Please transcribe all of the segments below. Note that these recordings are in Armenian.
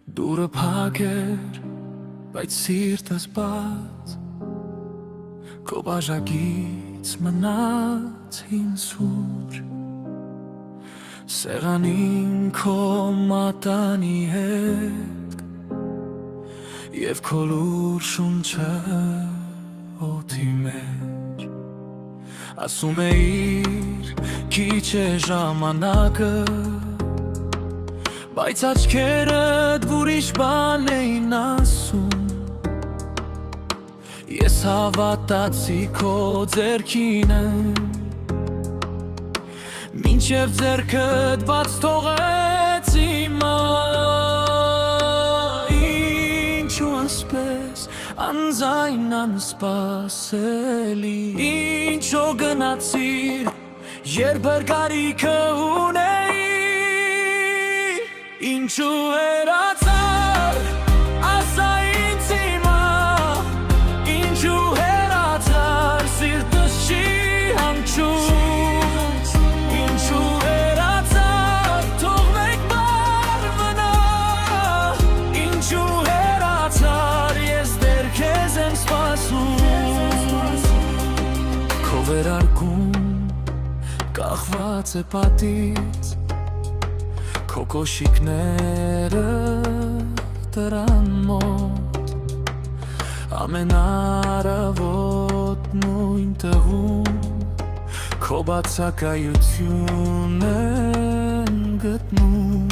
Դուրը փակ էր, բայց սիրտս բաց, քո բաժակից մնաց հին սուր, սեղանին քո մատանի հետ, և քո լուր շունչը օդի մեջ, ասում էիր քիչ է ժամանակը, բայց աչքերդ ուրիշ բան էին ասում, ես հավատացի քո ձեռքին եմ, մինչև ձեռքդ բաց թողեցի ինչու ասպես անձայն անսպասելի, ինչո գնացիր, երբ հրկարիքը ունեի, ինչու հեռացար, ասա ինձ հիմա, ինչու հեռացար, սիրտս չի հանգչում, ինչու հեռացար, թող մեկ բար մնա, ինչու հեռացար, ես դեռ քեզ եմ սպասում, քո վերարկում կախված է պատից, քո կոշիկները դրան մոտ, ամեն առավոտ նույն տեղում, քո բացակայությունն են գտնում,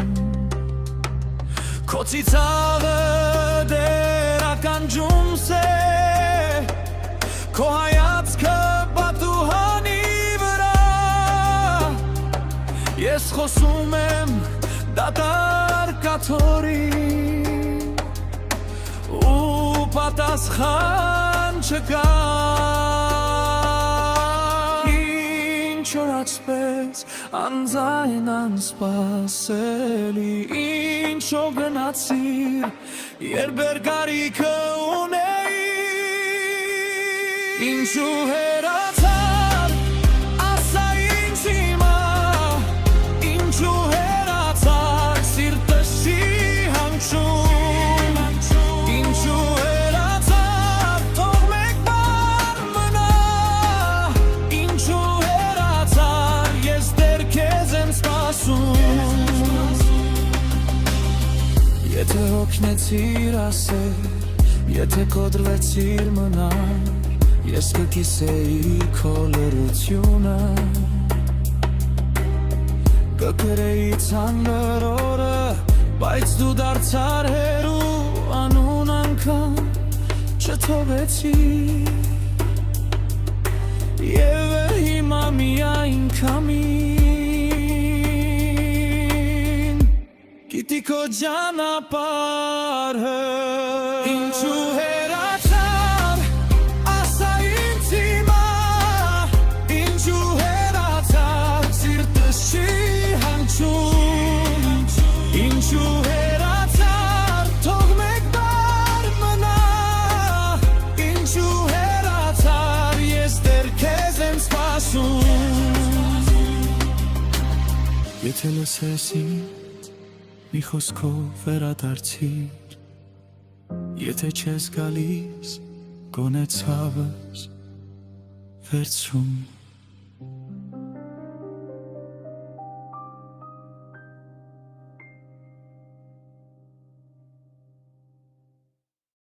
քո ծիծաղը դեռ ականջումս է, քո հայացքը պատուհանի վրա, ես խոսում եմ դատար կաթորի ու պատասխան չկա, ինչ որ ասպես անձայն անսպասելի, ինչո գնացիր, երբ հրկարիքը ունեի, ինչու հեռացար, ասա ինձ հիմա, ինչու հեռացար, սիրտս չի հանգչում, ինչու հեռացար, թող մեկ բար մնա, ինչու հեռացար, ես դեռ քեզ եմ սպասում, եթե հոգնեցիր ասեր, եթե կոտրվեցիր մնար, ես կկիսեի քո լռությունը, կկրեի ցանկար օրը, բայց դու դարձար հեռու, անուն անգամ չթողեցի, և հիմա միայն քամին գիտի քո ճանապարհը, ինչու հեռացար, ասա ինձ հիմա, ինչու հեռացար, սիրտս չի ինչու հեռացար, թող մեկ բար մնա, ինչու հեռացար, ես դեռ քեզ եմ սպասում, եթե լսես ինձ, մի խոսքով վերադարձիր, եթե չես գալիս, գոնե ցավս վերցրում